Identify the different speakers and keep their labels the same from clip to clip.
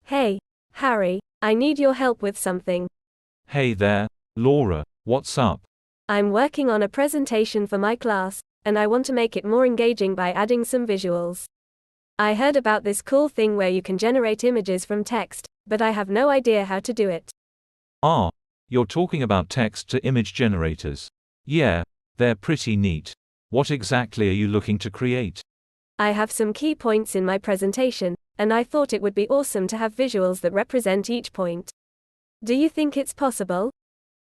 Speaker 1: Hey, Harry, I need your help with something.
Speaker 2: Hey there, Laura, what's up?
Speaker 1: I'm working on a presentation for my class, and I want to make it more engaging by adding some visuals. I heard about this cool thing where you can generate images from text, but I have no idea how to do it.
Speaker 2: Ah, you're talking about text-to-image generators. Yeah, they're pretty neat. What exactly are you looking to create?
Speaker 1: I have some key points in my presentation, and I thought it would be awesome to have visuals that represent each point. Do you think it's possible?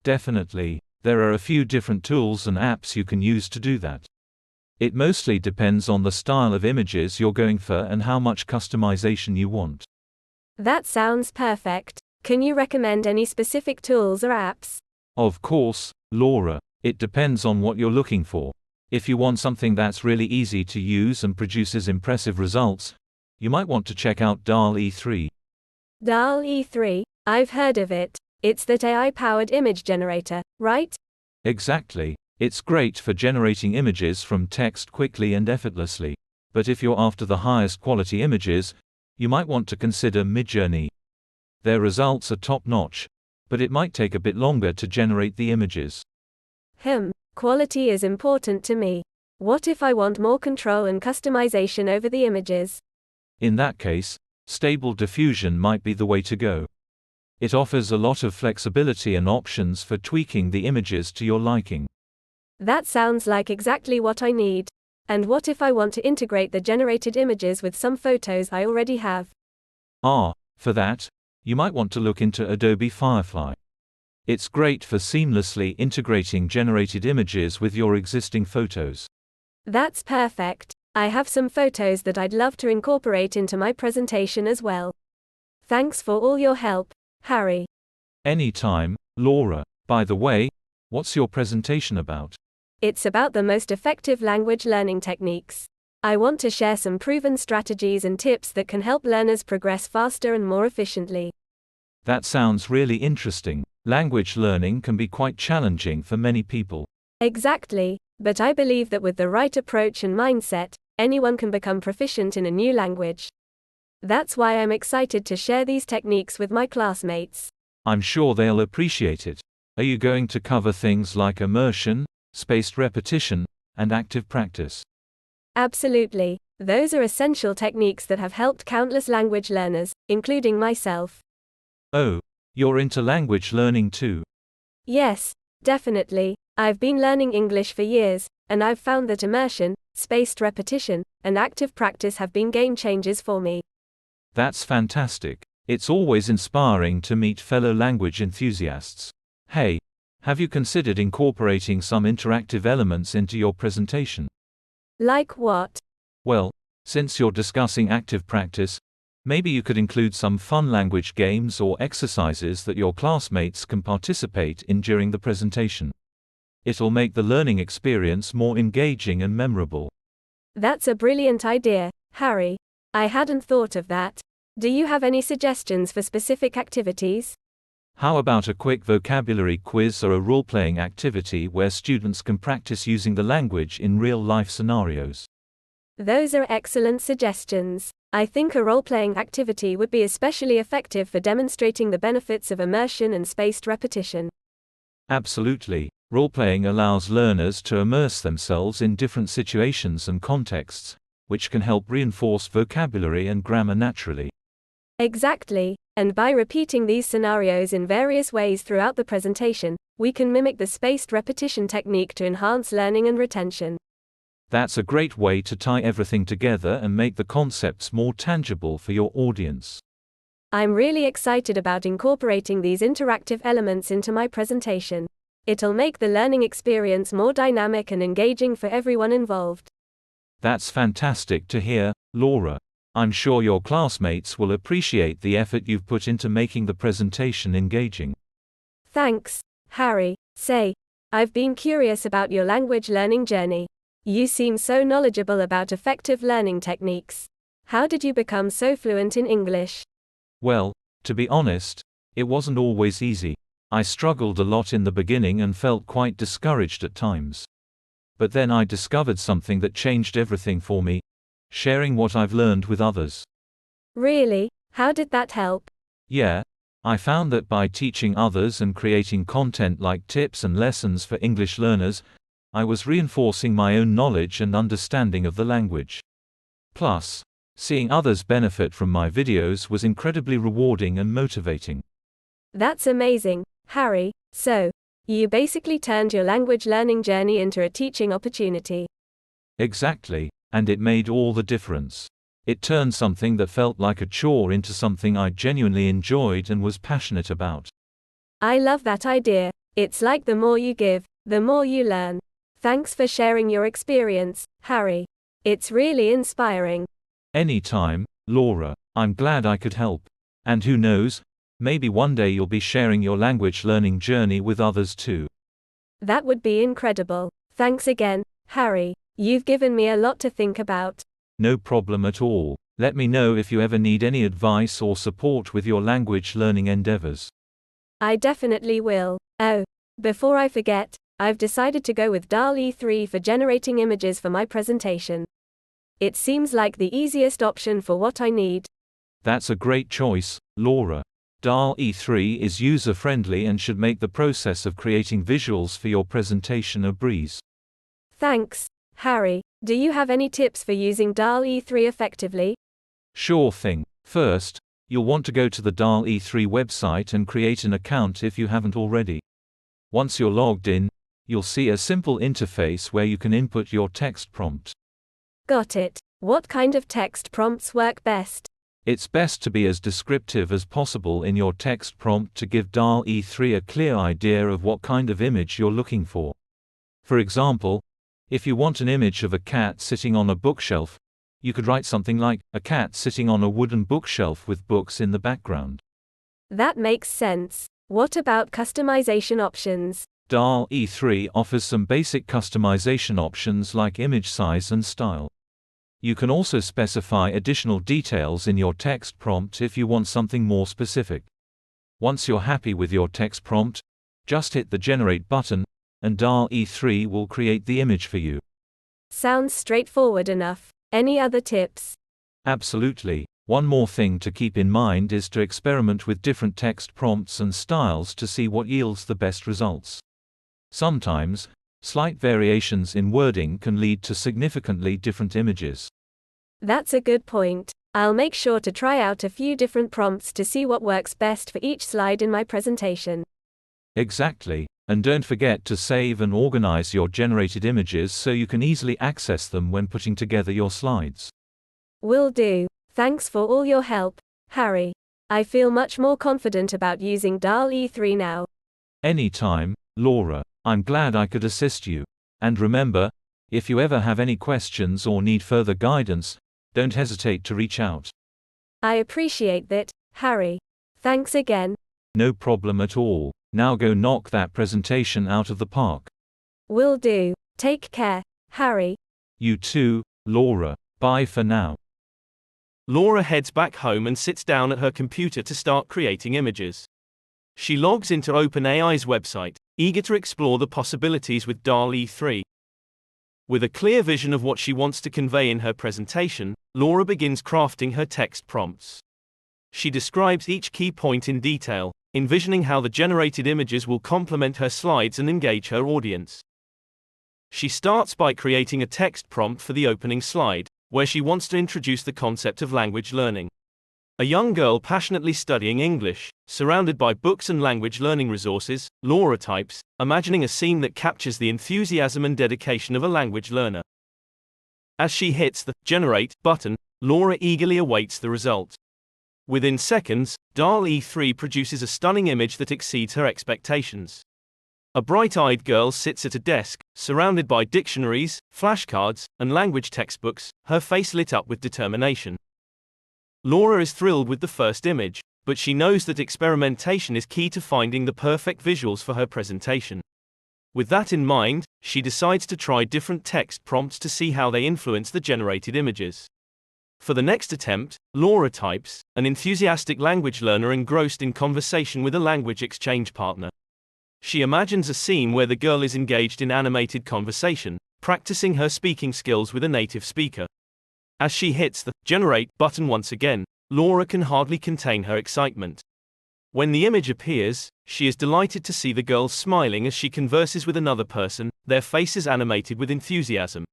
Speaker 2: Definitely. There are a few different tools and apps you can use to do that. It mostly depends on the style of images you're going for and how much customization you want.
Speaker 1: That sounds perfect. Can you recommend any specific tools or apps?
Speaker 2: Of course, Laura, it depends on what you're looking for. If you want something that's really easy to use and produces impressive results, you might want to check out DALL-E 3.
Speaker 1: DALL-E 3, I've heard of it. It's that AI-powered image generator, right?
Speaker 2: Exactly. It's great for generating images from text quickly and effortlessly. But if you're after the highest quality images, you might want to consider Midjourney. Their results are top-notch, but it might take a bit longer to generate the images.
Speaker 1: Quality is important to me. What if I want more control and customization over the images?
Speaker 2: In that case, Stable Diffusion might be the way to go. It offers a lot of flexibility and options for tweaking the images to your liking.
Speaker 1: That sounds like exactly what I need. And what if I want to integrate the generated images with some photos I already have?
Speaker 2: For that, you might want to look into Adobe Firefly. It's great for seamlessly integrating generated images with your existing photos.
Speaker 1: That's perfect. I have some photos that I'd love to incorporate into my presentation as well. Thanks for all your help, Harry.
Speaker 2: Anytime, Laura. By the way, what's your presentation about?
Speaker 1: It's about the most effective language learning techniques. I want to share some proven strategies and tips that can help learners progress faster and more efficiently.
Speaker 2: That sounds really interesting. Language learning can be quite challenging for many people.
Speaker 1: Exactly, but I believe that with the right approach and mindset, anyone can become proficient in a new language. That's why I'm excited to share these techniques with my classmates.
Speaker 2: I'm sure they'll appreciate it. Are you going to cover things like immersion, spaced repetition, and active practice?
Speaker 1: Absolutely. Those are essential techniques that have helped countless language learners, including myself.
Speaker 2: Oh, you're into language learning too?
Speaker 1: Yes, definitely. I've been learning English for years, and I've found that immersion, spaced repetition, and active practice have been game changers for me.
Speaker 2: That's fantastic. It's always inspiring to meet fellow language enthusiasts. Hey, have you considered incorporating some interactive elements into your presentation?
Speaker 1: Like what?
Speaker 2: Well, since you're discussing active practice, maybe you could include some fun language games or exercises that your classmates can participate in during the presentation. It'll make the learning experience more engaging and memorable.
Speaker 1: That's a brilliant idea, Harry. I hadn't thought of that. Do you have any suggestions for specific activities?
Speaker 2: How about a quick vocabulary quiz or a role-playing activity where students can practice using the language in real-life scenarios?
Speaker 1: Those are excellent suggestions. I think a role-playing activity would be especially effective for demonstrating the benefits of immersion and spaced repetition.
Speaker 2: Absolutely. Role-playing allows learners to immerse themselves in different situations and contexts, which can help reinforce vocabulary and grammar naturally.
Speaker 1: Exactly, and by repeating these scenarios in various ways throughout the presentation, we can mimic the spaced repetition technique to enhance learning and retention.
Speaker 2: That's a great way to tie everything together and make the concepts more tangible for your audience.
Speaker 1: I'm really excited about incorporating these interactive elements into my presentation. It'll make the learning experience more dynamic and engaging for everyone involved.
Speaker 2: That's fantastic to hear, Laura. I'm sure your classmates will appreciate the effort you've put into making the presentation engaging.
Speaker 1: Thanks, Harry. Say, I've been curious about your language learning journey. You seem so knowledgeable about effective learning techniques. How did you become so fluent in English?
Speaker 2: Well, to be honest, it wasn't always easy. I struggled a lot in the beginning and felt quite discouraged at times. But then I discovered something that changed everything for me: sharing what I've learned with others.
Speaker 1: Really? How did that help?
Speaker 2: Yeah, I found that by teaching others and creating content like tips and lessons for English learners, I was reinforcing my own knowledge and understanding of the language. Plus, seeing others benefit from my videos was incredibly rewarding and motivating.
Speaker 1: That's amazing, Harry. So, you basically turned your language learning journey into a teaching opportunity.
Speaker 2: Exactly, and it made all the difference. It turned something that felt like a chore into something I genuinely enjoyed and was passionate about.
Speaker 1: I love that idea. It's like the more you give, the more you learn. Thanks for sharing your experience, Harry. It's really inspiring.
Speaker 2: Anytime, Laura. I'm glad I could help. And who knows, maybe one day you'll be sharing your language learning journey with others too.
Speaker 1: That would be incredible. Thanks again, Harry. You've given me a lot to think about.
Speaker 2: No problem at all. Let me know if you ever need any advice or support with your language learning endeavors.
Speaker 1: I definitely will. Oh, before I forget, I've decided to go with DALL-E 3 for generating images for my presentation. It seems like the easiest option for what I need.
Speaker 2: That's a great choice, Laura. DALL-E 3 is user-friendly and should make the process of creating visuals for your presentation a breeze.
Speaker 1: Thanks, Harry. Do you have any tips for using DALL-E 3 effectively?
Speaker 2: Sure thing. First, you'll want to go to the DALL-E 3 website and create an account if you haven't already. Once you're logged in, you'll see a simple interface where you can input your text prompt.
Speaker 1: Got it. What kind of text prompts work best?
Speaker 2: It's best to be as descriptive as possible in your text prompt to give DALL-E 3 a clear idea of what kind of image you're looking for. For example, if you want an image of a cat sitting on a bookshelf, you could write something like, "A cat sitting on a wooden bookshelf with books in the background."
Speaker 1: That makes sense. What about customization options?
Speaker 2: DALL-E 3 offers some basic customization options like image size and style. You can also specify additional details in your text prompt if you want something more specific. Once you're happy with your text prompt, just hit the Generate button, and DALL-E 3 will create the image for you.
Speaker 1: Sounds straightforward enough. Any other tips?
Speaker 2: Absolutely. One more thing to keep in mind is to experiment with different text prompts and styles to see what yields the best results. Sometimes, slight variations in wording can lead to significantly different images.
Speaker 1: That's a good point. I'll make sure to try out a few different prompts to see what works best for each slide in my presentation.
Speaker 2: Exactly. And don't forget to save and organize your generated images so you can easily access them when putting together your slides.
Speaker 1: Will do. Thanks for all your help, Harry. I feel much more confident about using DALL-E 3 now.
Speaker 2: Anytime, Laura. I'm glad I could assist you. And remember, if you ever have any questions or need further guidance, don't hesitate to reach out.
Speaker 1: I appreciate that, Harry. Thanks again.
Speaker 2: No problem at all. Now go knock that presentation out of the park.
Speaker 1: Will do. Take care, Harry.
Speaker 2: You too, Laura. Bye for now.
Speaker 3: Laura heads back home and sits down at her computer to start creating images. She logs into OpenAI's website, eager to explore the possibilities with DALL-E 3. With a clear vision of what she wants to convey in her presentation, Laura begins crafting her text prompts. She describes each key point in detail, envisioning how the generated images will complement her slides and engage her audience. She starts by creating a text prompt for the opening slide, where she wants to introduce the concept of language learning. A young girl passionately studying English, surrounded by books and language learning resources, Laura types, imagining a scene that captures the enthusiasm and dedication of a language learner. As she hits the Generate button, Laura eagerly awaits the result. Within seconds, DALL-E 3 produces a stunning image that exceeds her expectations. A bright-eyed girl sits at a desk, surrounded by dictionaries, flashcards, and language textbooks, her face lit up with determination. Laura is thrilled with the first image, but she knows that experimentation is key to finding the perfect visuals for her presentation. With that in mind, she decides to try different text prompts to see how they influence the generated images. For the next attempt, Laura types, an enthusiastic language learner engrossed in conversation with a language exchange partner. She imagines a scene where the girl is engaged in animated conversation, practicing her speaking skills with a native speaker. As she hits the Generate button once again, Laura can hardly contain her excitement. When the image appears, she is delighted to see the girls smiling as she converses with another person, their faces animated with enthusiasm.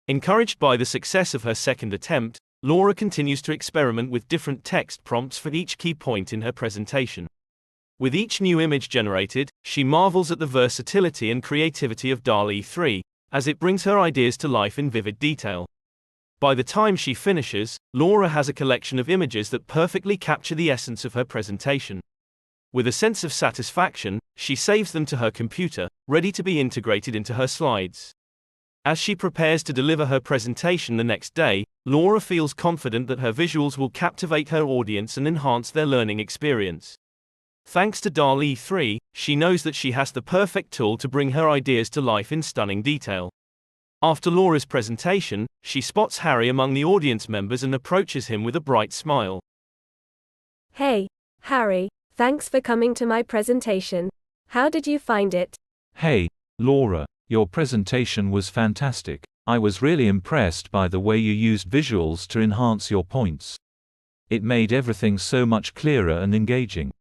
Speaker 3: Encouraged by the success of her second attempt, Laura continues to experiment with different text prompts for each key point in her presentation. With each new image generated, she marvels at the versatility and creativity of DALL-E 3, as it brings her ideas to life in vivid detail. By the time she finishes, Laura has a collection of images that perfectly capture the essence of her presentation. With a sense of satisfaction, she saves them to her computer, ready to be integrated into her slides. As she prepares to deliver her presentation the next day, Laura feels confident that her visuals will captivate her audience and enhance their learning experience. Thanks to DALL-E 3, she knows that she has the perfect tool to bring her ideas to life in stunning detail. After Laura's presentation, she spots Harry among the audience members and approaches him with a bright smile.
Speaker 1: Hey, Harry, thanks for coming to my presentation. How did you find it?
Speaker 2: Hey, Laura, your presentation was fantastic. I was really impressed by the way you used visuals to enhance your points. It made everything so much clearer and engaging.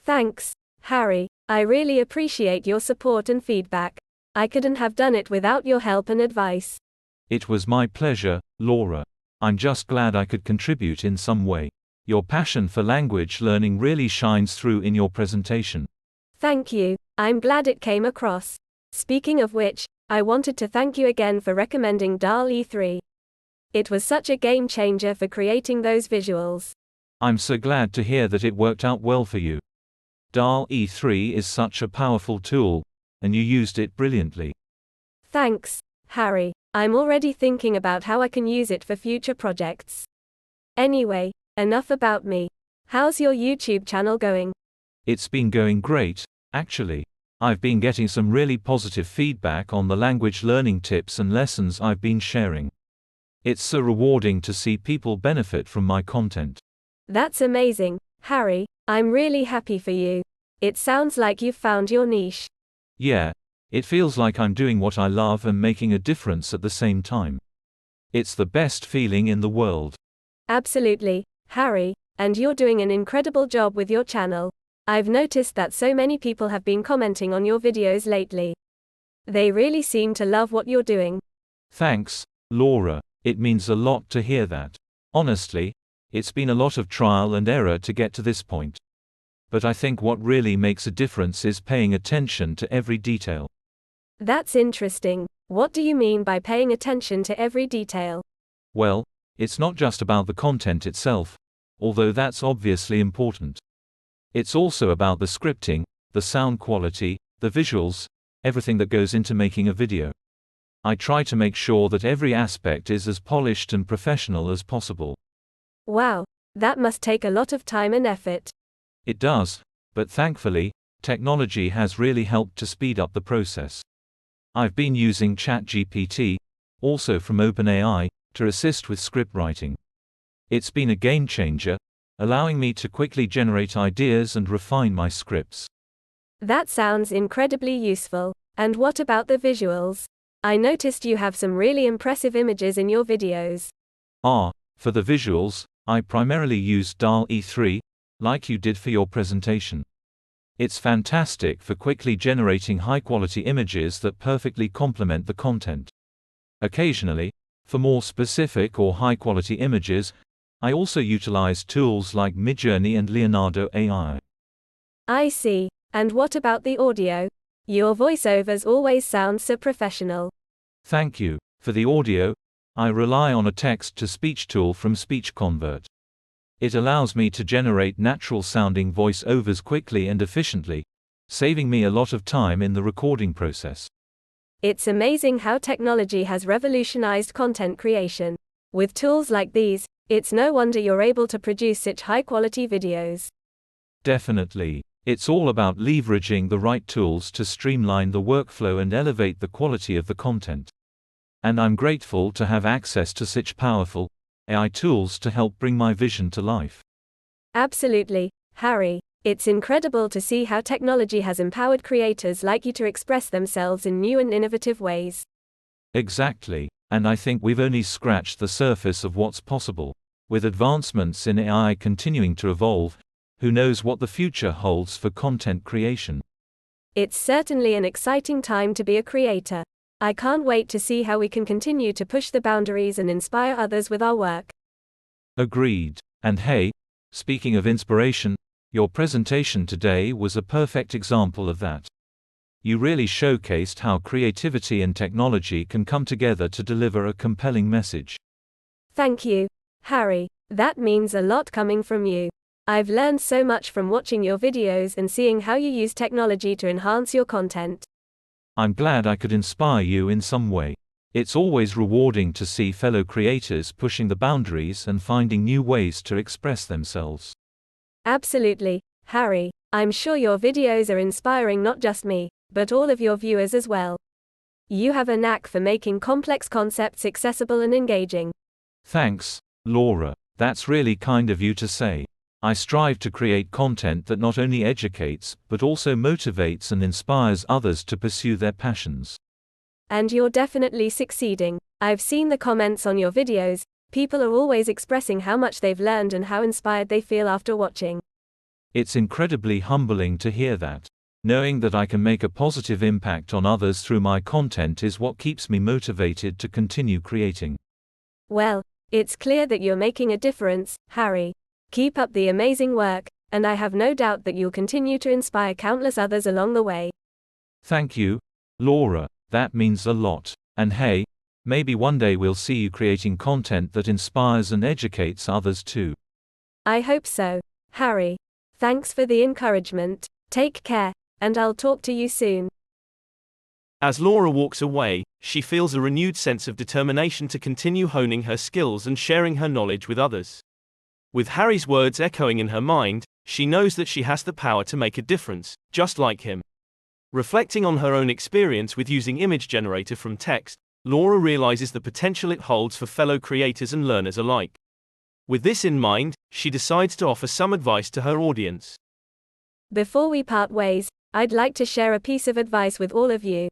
Speaker 1: Thanks, Harry. I really appreciate your support and feedback. I couldn't have done it without your help and advice.
Speaker 2: It was my pleasure, Laura. I'm just glad I could contribute in some way. Your passion for language learning really shines through in your presentation.
Speaker 1: Thank you. I'm glad it came across. Speaking of which, I wanted to thank you again for recommending DALL-E 3. It was such a game changer for creating those visuals.
Speaker 2: I'm so glad to hear that it worked out well for you. DALL-E 3 is such a powerful tool, and you used it brilliantly.
Speaker 1: Thanks, Harry. I'm already thinking about how I can use it for future projects. Anyway, enough about me. How's your YouTube channel going?
Speaker 2: It's been going great, actually. I've been getting some really positive feedback on the language learning tips and lessons I've been sharing. It's so rewarding to see people benefit from my content.
Speaker 1: That's amazing, Harry. I'm really happy for you. It sounds like you've found your niche.
Speaker 2: Yeah, it feels like I'm doing what I love and making a difference at the same time. It's the best feeling in the world.
Speaker 1: Absolutely, Harry, and you're doing an incredible job with your channel. I've noticed that so many people have been commenting on your videos lately. They really seem to love what you're doing.
Speaker 2: Thanks, Laura. It means a lot to hear that. Honestly, it's been a lot of trial and error to get to this point. But I think what really makes a difference is paying attention to every detail.
Speaker 1: That's interesting. What do you mean by paying attention to every detail?
Speaker 2: Well, it's not just about the content itself, although that's obviously important. It's also about the scripting, the sound quality, the visuals, everything that goes into making a video. I try to make sure that every aspect is as polished and professional as possible.
Speaker 1: Wow, that must take a lot of time and effort.
Speaker 2: It does, but thankfully, technology has really helped to speed up the process. I've been using ChatGPT, also from OpenAI, to assist with script writing. It's been a game changer, allowing me to quickly generate ideas and refine my scripts.
Speaker 1: That sounds incredibly useful. And what about the visuals? I noticed you have some really impressive images in your videos.
Speaker 2: For the visuals, I primarily use DALL-E 3, like you did for your presentation. It's fantastic for quickly generating high-quality images that perfectly complement the content. Occasionally, for more specific or high-quality images, I also utilize tools like Midjourney and Leonardo AI.
Speaker 1: I see. And what about the audio? Your voiceovers always sound so professional.
Speaker 2: Thank you. For the audio, I rely on a text-to-speech tool from SpeechConvert. It allows me to generate natural-sounding voice-overs quickly and efficiently, saving me a lot of time in the recording process.
Speaker 1: It's amazing how technology has revolutionized content creation. With tools like these, it's no wonder you're able to produce such high-quality videos.
Speaker 2: Definitely. It's all about leveraging the right tools to streamline the workflow and elevate the quality of the content. And I'm grateful to have access to such powerful AI tools to help bring my vision to life.
Speaker 1: Absolutely, Harry. It's incredible to see how technology has empowered creators like you to express themselves in new and innovative ways.
Speaker 2: Exactly. And I think we've only scratched the surface of what's possible. With advancements in AI continuing to evolve, who knows what the future holds for content creation?
Speaker 1: It's certainly an exciting time to be a creator. I can't wait to see how we can continue to push the boundaries and inspire others with our work.
Speaker 2: Agreed. And hey, speaking of inspiration, your presentation today was a perfect example of that. You really showcased how creativity and technology can come together to deliver a compelling message.
Speaker 1: Thank you, Harry. That means a lot coming from you. I've learned so much from watching your videos and seeing how you use technology to enhance your content.
Speaker 2: I'm glad I could inspire you in some way. It's always rewarding to see fellow creators pushing the boundaries and finding new ways to express themselves.
Speaker 1: Absolutely, Harry. I'm sure your videos are inspiring not just me, but all of your viewers as well. You have a knack for making complex concepts accessible and engaging.
Speaker 2: Thanks, Laura. That's really kind of you to say. I strive to create content that not only educates, but also motivates and inspires others to pursue their passions.
Speaker 1: And you're definitely succeeding. I've seen the comments on your videos. People are always expressing how much they've learned and how inspired they feel after watching.
Speaker 2: It's incredibly humbling to hear that. Knowing that I can make a positive impact on others through my content is what keeps me motivated to continue creating.
Speaker 1: Well, it's clear that you're making a difference, Harry. Keep up the amazing work, and I have no doubt that you'll continue to inspire countless others along the way.
Speaker 2: Thank you, Laura. That means a lot. And hey, maybe one day we'll see you creating content that inspires and educates others too.
Speaker 1: I hope so, Harry. Thanks for the encouragement. Take care, and I'll talk to you soon.
Speaker 3: As Laura walks away, she feels a renewed sense of determination to continue honing her skills and sharing her knowledge with others. With Harry's words echoing in her mind, she knows that she has the power to make a difference, just like him. Reflecting on her own experience with using image generator from text, Laura realizes the potential it holds for fellow creators and learners alike. With this in mind, she decides to offer some advice to her audience.
Speaker 1: Before we part ways, I'd like to share a piece of advice with all of you.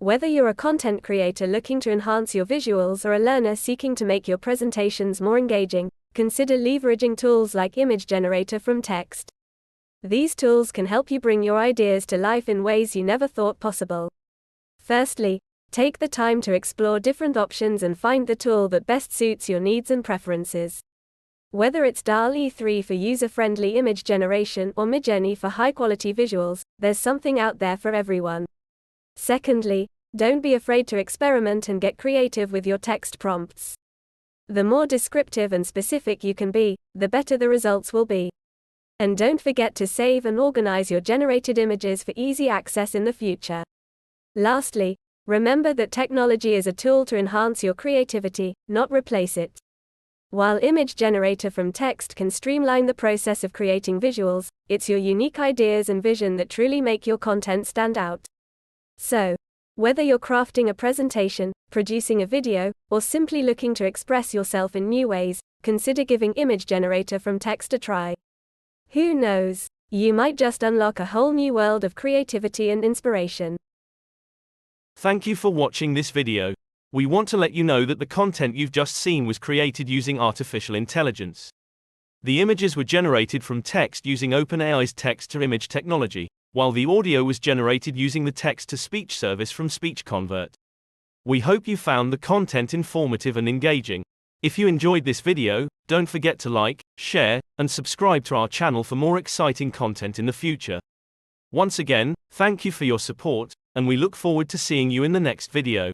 Speaker 1: Whether you're a content creator looking to enhance your visuals or a learner seeking to make your presentations more engaging, consider leveraging tools like image generator from text. These tools can help you bring your ideas to life in ways you never thought possible. Firstly, take the time to explore different options and find the tool that best suits your needs and preferences. Whether it's DALL-E 3 for user-friendly image generation or Midjourney for high-quality visuals, there's something out there for everyone. Secondly, don't be afraid to experiment and get creative with your text prompts. The more descriptive and specific you can be, the better the results will be. And don't forget to save and organize your generated images for easy access in the future. Lastly, remember that technology is a tool to enhance your creativity, not replace it. While image generator from text can streamline the process of creating visuals, it's your unique ideas and vision that truly make your content stand out. So, whether you're crafting a presentation, producing a video, or simply looking to express yourself in new ways, consider giving image generator from text a try. Who knows? You might just unlock a whole new world of creativity and inspiration.
Speaker 3: Thank you for watching this video. We want to let you know that the content you've just seen was created using artificial intelligence. The images were generated from text using OpenAI's text-to-image technology, while the audio was generated using the text-to-speech service from SpeechConvert. We hope you found the content informative and engaging. If you enjoyed this video, don't forget to like, share, and subscribe to our channel for more exciting content in the future. Once again, thank you for your support, and we look forward to seeing you in the next video.